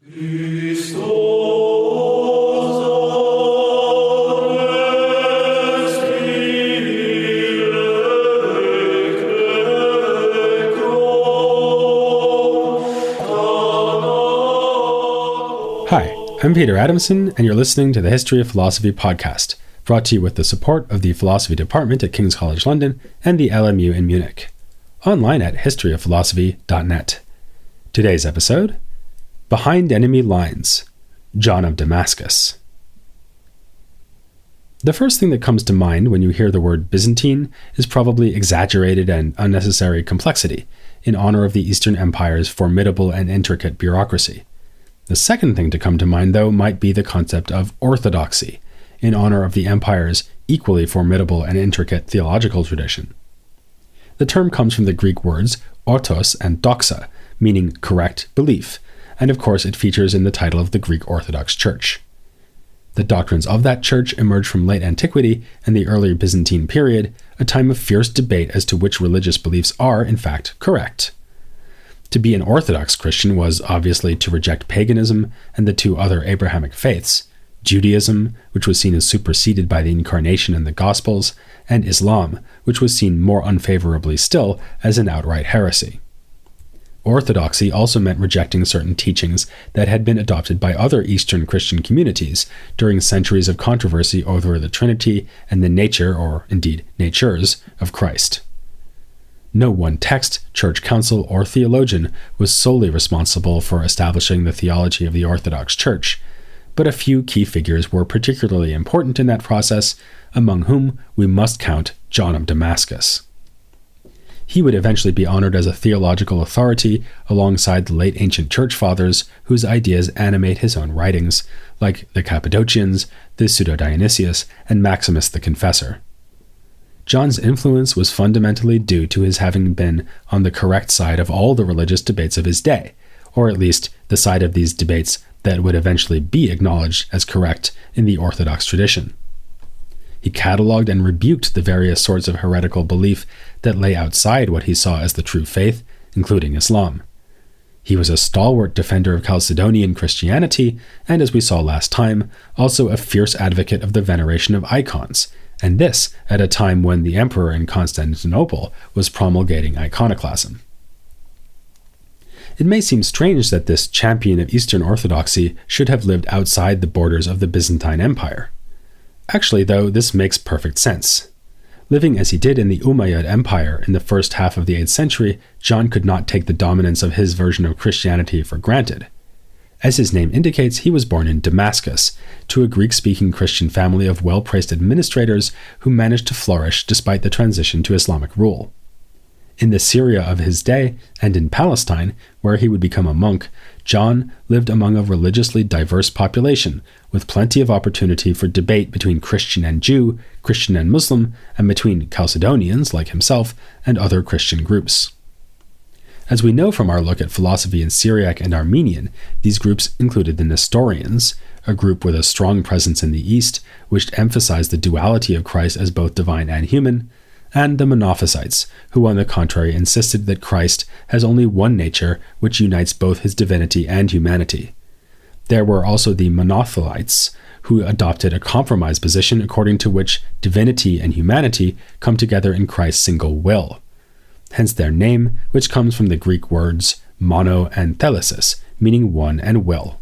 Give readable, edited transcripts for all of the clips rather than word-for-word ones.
Hi, I'm Peter Adamson, and you're listening to the History of Philosophy podcast, brought to you with the support of the Philosophy Department at King's College London and the LMU in Munich. Online at historyofphilosophy.net. Today's episode, Behind Enemy Lines, John of Damascus. The first thing that comes to mind when you hear the word Byzantine is probably exaggerated and unnecessary complexity, in honor of the Eastern Empire's formidable and intricate bureaucracy. The second thing to come to mind, though, might be the concept of orthodoxy, in honor of the empire's equally formidable and intricate theological tradition. The term comes from the Greek words orthos and doxa, meaning correct belief, and of course it features in the title of the Greek Orthodox Church. The doctrines of that church emerged from late antiquity and the early Byzantine period, a time of fierce debate as to which religious beliefs are, in fact, correct. To be an Orthodox Christian was obviously to reject paganism and the two other Abrahamic faiths, Judaism, which was seen as superseded by the Incarnation and the Gospels, and Islam, which was seen more unfavorably still as an outright heresy. Orthodoxy also meant rejecting certain teachings that had been adopted by other Eastern Christian communities during centuries of controversy over the Trinity and the nature, or indeed natures, of Christ. No one text, church council, or theologian was solely responsible for establishing the theology of the Orthodox Church, but a few key figures were particularly important in that process, among whom we must count John of Damascus. He would eventually be honored as a theological authority alongside the late ancient church fathers whose ideas animate his own writings, like the Cappadocians, the Pseudo-Dionysius, and Maximus the Confessor. John's influence was fundamentally due to his having been on the correct side of all the religious debates of his day, or at least the side of these debates that would eventually be acknowledged as correct in the Orthodox tradition. He catalogued and rebuked the various sorts of heretical belief that lay outside what he saw as the true faith, including Islam. He was a stalwart defender of Chalcedonian Christianity, and as we saw last time, also a fierce advocate of the veneration of icons, and this at a time when the emperor in Constantinople was promulgating iconoclasm. It may seem strange that this champion of Eastern Orthodoxy should have lived outside the borders of the Byzantine Empire. Actually, though, this makes perfect sense. Living as he did in the Umayyad Empire in the first half of the 8th century, John could not take the dominance of his version of Christianity for granted. As his name indicates, he was born in Damascus, to a Greek-speaking Christian family of well-placed administrators who managed to flourish despite the transition to Islamic rule. In the Syria of his day, and in Palestine, where he would become a monk, John lived among a religiously diverse population, with plenty of opportunity for debate between Christian and Jew, Christian and Muslim, and between Chalcedonians, like himself, and other Christian groups. As we know from our look at philosophy in Syriac and Armenian, these groups included the Nestorians, a group with a strong presence in the East, which emphasized the duality of Christ as both divine and human, and the Monophysites, who on the contrary insisted that Christ has only one nature which unites both his divinity and humanity. There were also the Monothelites, who adopted a compromise position according to which divinity and humanity come together in Christ's single will. Hence their name, which comes from the Greek words mono and thelesis, meaning one and will.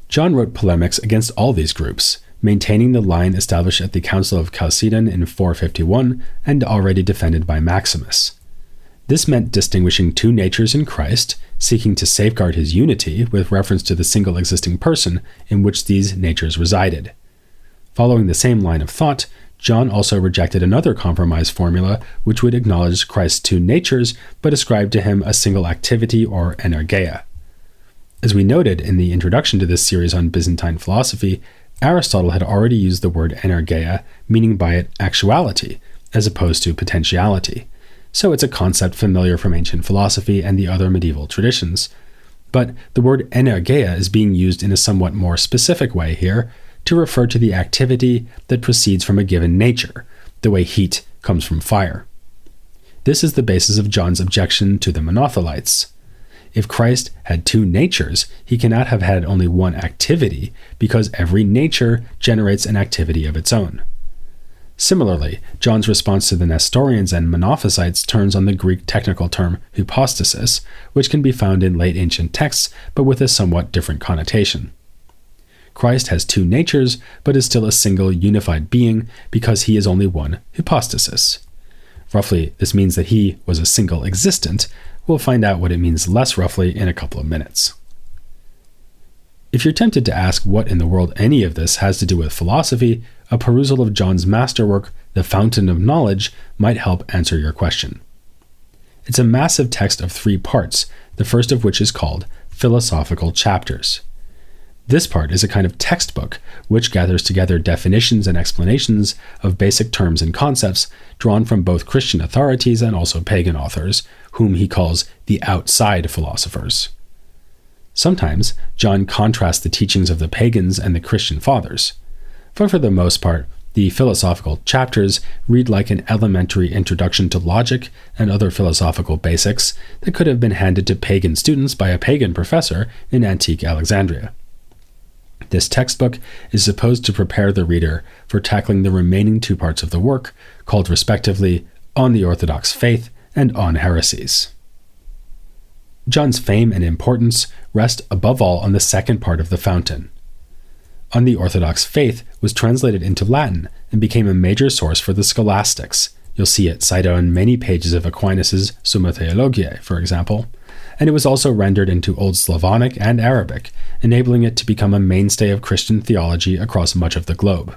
John wrote polemics against all these groups, maintaining the line established at the Council of Chalcedon in 451 and already defended by Maximus. This meant distinguishing two natures in Christ, seeking to safeguard his unity with reference to the single existing person in which these natures resided. Following the same line of thought, John also rejected another compromise formula which would acknowledge Christ's two natures but ascribe to him a single activity or energeia. As we noted in the introduction to this series on Byzantine philosophy, Aristotle had already used the word energeia, meaning by it actuality, as opposed to potentiality. So it's a concept familiar from ancient philosophy and the other medieval traditions. But the word energeia is being used in a somewhat more specific way here, to refer to the activity that proceeds from a given nature, the way heat comes from fire. This is the basis of John's objection to the Monothelites. if Christ had two natures, he cannot have had only one activity, because every nature generates an activity of its own. Similarly, John's response to the Nestorians and Monophysites turns on the Greek technical term hypostasis, which can be found in late ancient texts, but with a somewhat different connotation. Christ has two natures, but is still a single unified being because he is only one hypostasis. Roughly, this means that he was a single existent. We'll find out what it means less roughly in a couple of minutes. If you're tempted to ask what in the world any of this has to do with philosophy, a perusal of John's masterwork, The Fountain of Knowledge, might help answer your question. It's a massive text of 3 parts, the first of which is called Philosophical Chapters. This part is a kind of textbook which gathers together definitions and explanations of basic terms and concepts drawn from both Christian authorities and also pagan authors, whom he calls the outside philosophers. Sometimes John contrasts the teachings of the pagans and the Christian fathers, but for the most part, the philosophical chapters read like an elementary introduction to logic and other philosophical basics that could have been handed to pagan students by a pagan professor in antique Alexandria. This textbook is supposed to prepare the reader for tackling the remaining 2 parts of the work, called respectively On the Orthodox Faith and On Heresies. John's fame and importance rest above all on the second part of the Fountain. On the Orthodox Faith was translated into Latin and became a major source for the scholastics. You'll see it cited on many pages of Aquinas' Summa Theologiae, for example, and it was also rendered into Old Slavonic and Arabic, enabling it to become a mainstay of Christian theology across much of the globe.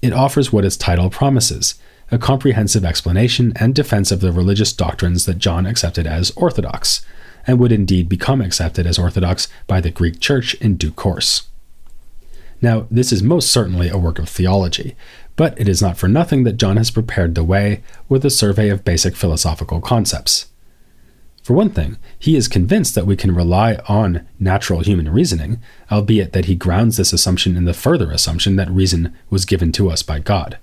It offers what its title promises, a comprehensive explanation and defense of the religious doctrines that John accepted as orthodox, and would indeed become accepted as orthodox by the Greek Church in due course. Now, this is most certainly a work of theology, but it is not for nothing that John has prepared the way with a survey of basic philosophical concepts. For one thing, he is convinced that we can rely on natural human reasoning, albeit that he grounds this assumption in the further assumption that reason was given to us by God.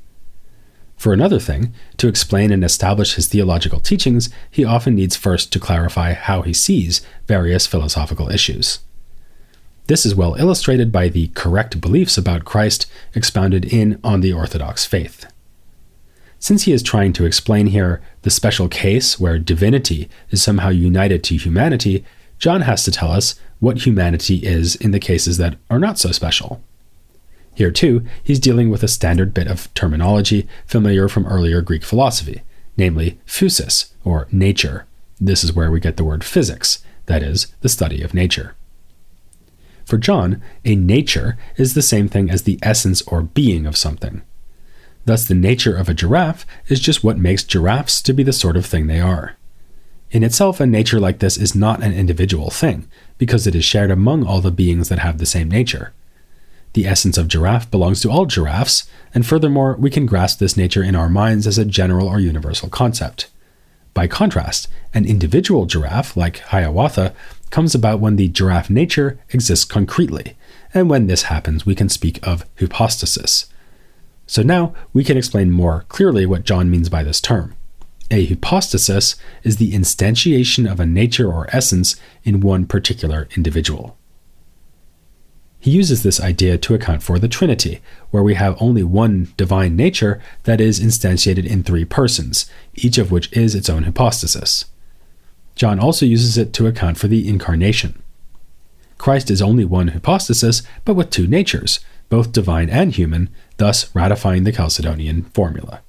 For another thing, to explain and establish his theological teachings, he often needs first to clarify how he sees various philosophical issues. This is well illustrated by the correct beliefs about Christ expounded in On the Orthodox Faith. Since he is trying to explain here the special case where divinity is somehow united to humanity, John has to tell us what humanity is in the cases that are not so special. Here too, he's dealing with a standard bit of terminology familiar from earlier Greek philosophy, namely physis, or nature. This is where we get the word physics, that is, the study of nature. For John, a nature is the same thing as the essence or being of something. Thus, the nature of a giraffe is just what makes giraffes to be the sort of thing they are. In itself, a nature like this is not an individual thing, because it is shared among all the beings that have the same nature. The essence of giraffe belongs to all giraffes, and furthermore, we can grasp this nature in our minds as a general or universal concept. By contrast, an individual giraffe, like Hiawatha, comes about when the giraffe nature exists concretely, and when this happens, we can speak of hypostasis. So now we can explain more clearly what John means by this term. A hypostasis is the instantiation of a nature or essence in one particular individual. He uses this idea to account for the Trinity, where we have only one divine nature that is instantiated in 3 persons, each of which is its own hypostasis. John also uses it to account for the Incarnation. Christ is only one hypostasis, but with 2 natures, both divine and human, thus ratifying the Chalcedonian formula.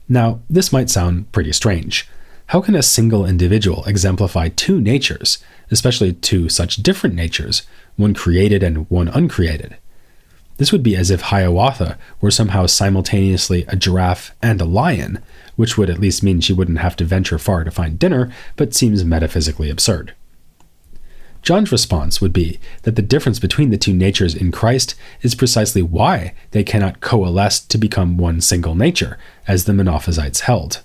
Now, this might sound pretty strange. How can a single individual exemplify 2 natures, especially 2 such different natures, one created and one uncreated? This would be as if Hiawatha were somehow simultaneously a giraffe and a lion, which would at least mean she wouldn't have to venture far to find dinner, but seems metaphysically absurd. John's response would be that the difference between the 2 natures in Christ is precisely why they cannot coalesce to become one single nature, as the Monophysites held.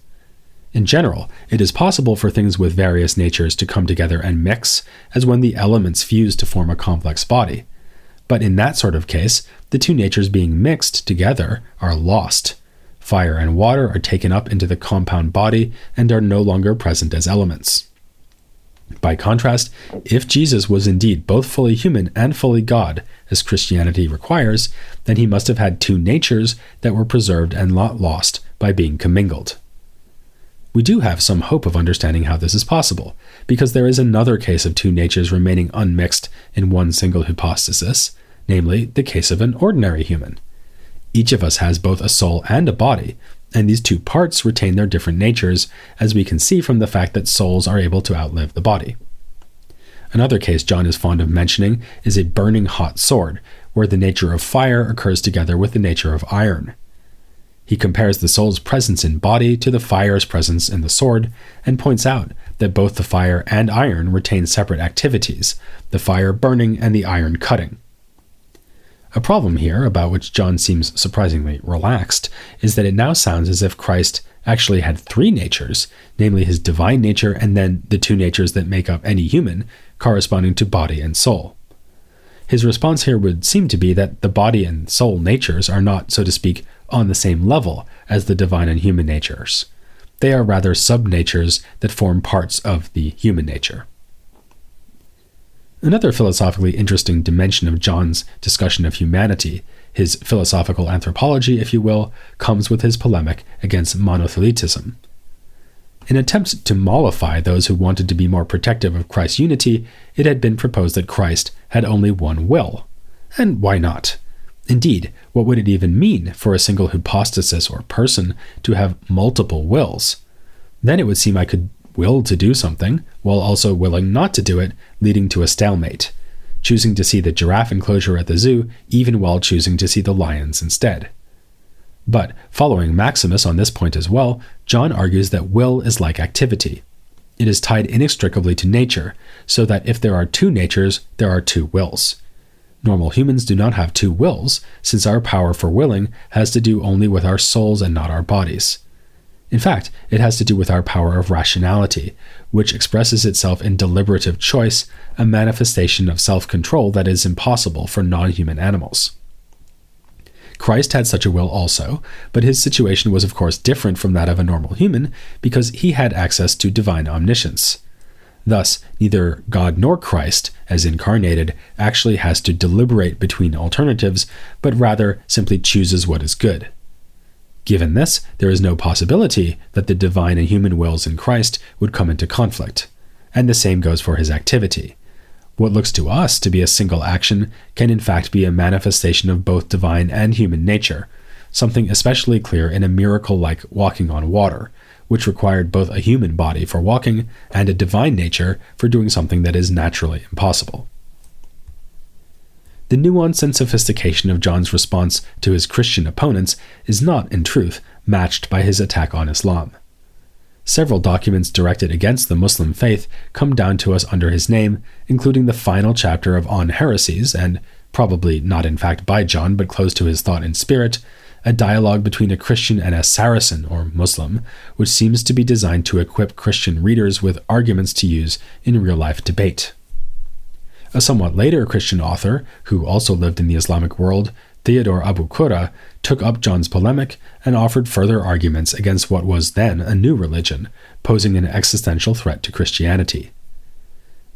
In general, it is possible for things with various natures to come together and mix, as when the elements fuse to form a complex body. But in that sort of case, the 2 natures being mixed together are lost. Fire and water are taken up into the compound body and are no longer present as elements. By contrast, if Jesus was indeed both fully human and fully God, as Christianity requires, then he must have had two natures that were preserved and not lost by being commingled. We do have some hope of understanding how this is possible, because there is another case of two natures remaining unmixed in one single hypostasis, namely the case of an ordinary human. Each of us has both a soul and a body, and these two parts retain their different natures, as we can see from the fact that souls are able to outlive the body. Another case John is fond of mentioning is a burning hot sword, where the nature of fire occurs together with the nature of iron. He compares the soul's presence in body to the fire's presence in the sword, and points out that both the fire and iron retain separate activities, the fire burning and the iron cutting. A problem here, about which John seems surprisingly relaxed, is that it now sounds as if Christ actually had three natures, namely his divine nature and then the two natures that make up any human, corresponding to body and soul. His response here would seem to be that the body and soul natures are not, so to speak, on the same level as the divine and human natures. They are rather sub-natures that form parts of the human nature. Another philosophically interesting dimension of John's discussion of humanity, his philosophical anthropology, if you will, comes with his polemic against monothelitism. In an attempt to mollify those who wanted to be more protective of Christ's unity, it had been proposed that Christ had only one will. And why not? Indeed, what would it even mean for a single hypostasis or person to have multiple wills? Then it would seem I could will to do something, while also willing not to do it, leading to a stalemate, choosing to see the giraffe enclosure at the zoo, even while choosing to see the lions instead. But, following Maximus on this point as well, John argues that will is like activity. It is tied inextricably to nature, so that if there are two natures, there are two wills. Normal humans do not have two wills, since our power for willing has to do only with our souls and not our bodies. In fact, it has to do with our power of rationality, which expresses itself in deliberative choice, a manifestation of self-control that is impossible for non-human animals. Christ had such a will also, but his situation was of course different from that of a normal human because he had access to divine omniscience. Thus, neither God nor Christ, as incarnated, actually has to deliberate between alternatives, but rather simply chooses what is good. Given this, there is no possibility that the divine and human wills in Christ would come into conflict, and the same goes for his activity. What looks to us to be a single action can in fact be a manifestation of both divine and human nature, something especially clear in a miracle like walking on water, which required both a human body for walking and a divine nature for doing something that is naturally impossible. The nuance and sophistication of John's response to his Christian opponents is not, in truth, matched by his attack on Islam. Several documents directed against the Muslim faith come down to us under his name, including the final chapter of On Heresies and, probably not in fact by John but close to his thought and spirit, a dialogue between a Christian and a Saracen, or Muslim, which seems to be designed to equip Christian readers with arguments to use in real-life debate. A somewhat later Christian author, who also lived in the Islamic world, Theodore Abu Qurra, took up John's polemic and offered further arguments against what was then a new religion, posing an existential threat to Christianity.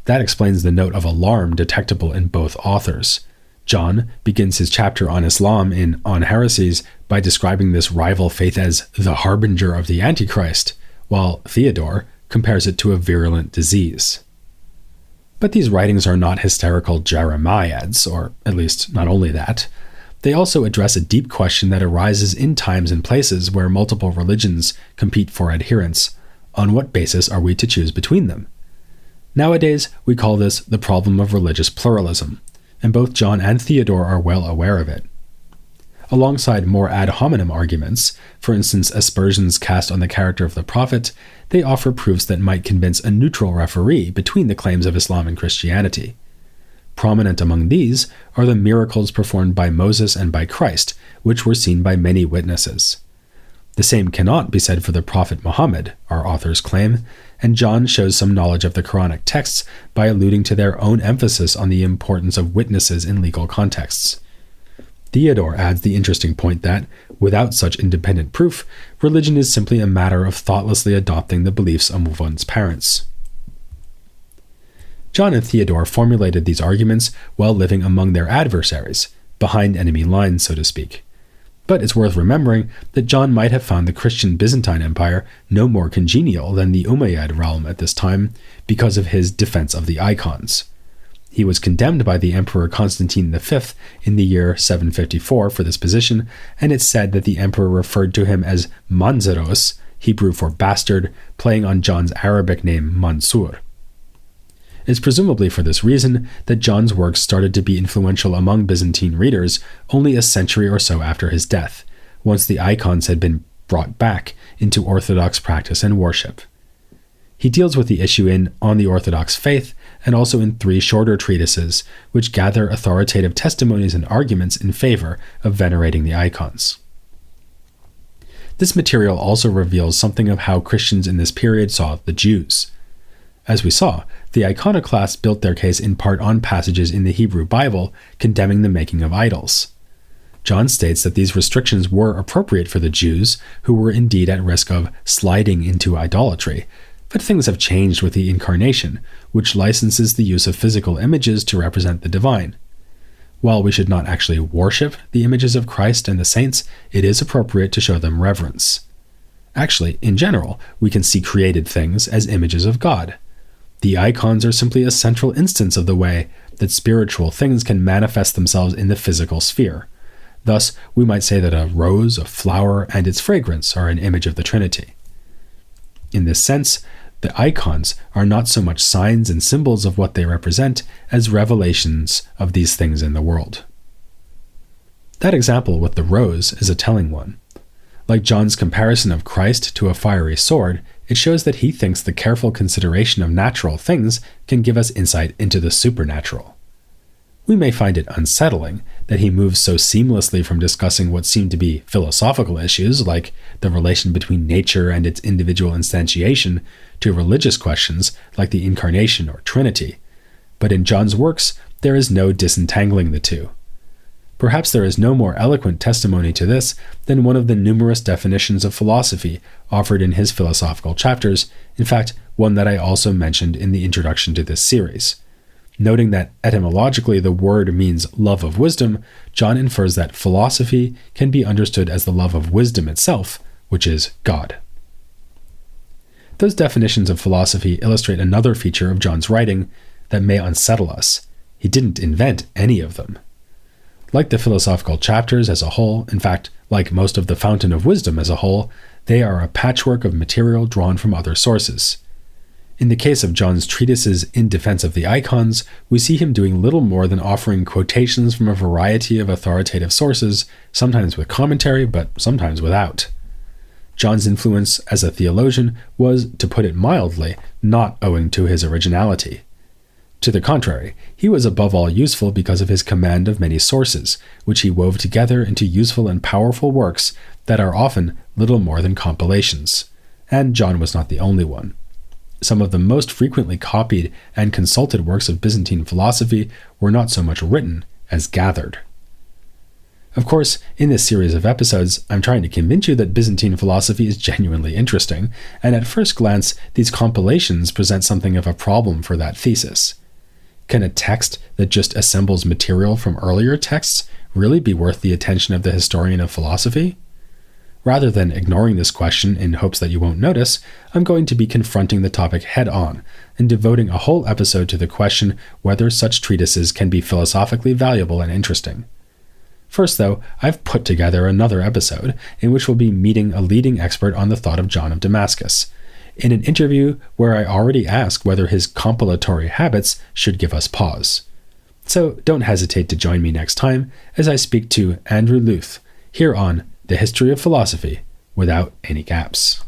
That explains the note of alarm detectable in both authors. John begins his chapter on Islam in On Heresies by describing this rival faith as the harbinger of the Antichrist, while Theodore compares it to a virulent disease. But these writings are not hysterical jeremiads, or at least not only that. They also address a deep question that arises in times and places where multiple religions compete for adherence. On what basis are we to choose between them? Nowadays, we call this the problem of religious pluralism, and both John and Theodore are well aware of it. Alongside more ad hominem arguments, for instance aspersions cast on the character of the prophet, they offer proofs that might convince a neutral referee between the claims of Islam and Christianity. Prominent among these are the miracles performed by Moses and by Christ, which were seen by many witnesses. The same cannot be said for the prophet Muhammad, our authors claim, and John shows some knowledge of the Quranic texts by alluding to their own emphasis on the importance of witnesses in legal contexts. Theodore adds the interesting point that, without such independent proof, religion is simply a matter of thoughtlessly adopting the beliefs of one's parents. John and Theodore formulated these arguments while living among their adversaries, behind enemy lines, so to speak. But it's worth remembering that John might have found the Christian Byzantine Empire no more congenial than the Umayyad realm at this time because of his defense of the icons. He was condemned by the Emperor Constantine V in the year 754 for this position, and it's said that the emperor referred to him as Manzeros, Hebrew for bastard, playing on John's Arabic name Mansur. It's presumably for this reason that John's works started to be influential among Byzantine readers only a century or so after his death, once the icons had been brought back into Orthodox practice and worship. He deals with the issue in On the Orthodox Faith and also in 3 shorter treatises, which gather authoritative testimonies and arguments in favor of venerating the icons. This material also reveals something of how Christians in this period saw the Jews. As we saw, the iconoclasts built their case in part on passages in the Hebrew Bible condemning the making of idols. John states that these restrictions were appropriate for the Jews, who were indeed at risk of sliding into idolatry, but things have changed with the Incarnation, which licenses the use of physical images to represent the divine. While we should not actually worship the images of Christ and the saints, it is appropriate to show them reverence. Actually, in general, we can see created things as images of God. The icons are simply a central instance of the way that spiritual things can manifest themselves in the physical sphere. Thus, we might say that a rose, a flower, and its fragrance are an image of the Trinity. In this sense, the icons are not so much signs and symbols of what they represent as revelations of these things in the world. That example with the rose is a telling one. Like John's comparison of Christ to a fiery sword, it shows that he thinks the careful consideration of natural things can give us insight into the supernatural. We may find it unsettling that he moves so seamlessly from discussing what seem to be philosophical issues, like the relation between nature and its individual instantiation, to religious questions like the Incarnation or Trinity. But in John's works, there is no disentangling the two. Perhaps there is no more eloquent testimony to this than one of the numerous definitions of philosophy offered in his philosophical chapters, in fact, one that I also mentioned in the introduction to this series. Noting that etymologically the word means love of wisdom, John infers that philosophy can be understood as the love of wisdom itself, which is God. Those definitions of philosophy illustrate another feature of John's writing that may unsettle us. He didn't invent any of them. Like the philosophical chapters as a whole, in fact, like most of the Fountain of Wisdom as a whole, they are a patchwork of material drawn from other sources. In the case of John's treatises in defense of the icons, we see him doing little more than offering quotations from a variety of authoritative sources, sometimes with commentary, but sometimes without. John's influence as a theologian was, to put it mildly, not owing to his originality. To the contrary, he was above all useful because of his command of many sources, which he wove together into useful and powerful works that are often little more than compilations. And John was not the only one. Some of the most frequently copied and consulted works of Byzantine philosophy were not so much written as gathered. Of course, in this series of episodes, I'm trying to convince you that Byzantine philosophy is genuinely interesting, and at first glance, these compilations present something of a problem for that thesis. Can a text that just assembles material from earlier texts really be worth the attention of the historian of philosophy? Rather than ignoring this question in hopes that you won't notice, I'm going to be confronting the topic head-on and devoting a whole episode to the question whether such treatises can be philosophically valuable and interesting. First, though, I've put together another episode in which we'll be meeting a leading expert on the thought of John of Damascus, in an interview where I already ask whether his compilatory habits should give us pause. So don't hesitate to join me next time as I speak to Andrew Luth here on The History of Philosophy Without Any Gaps.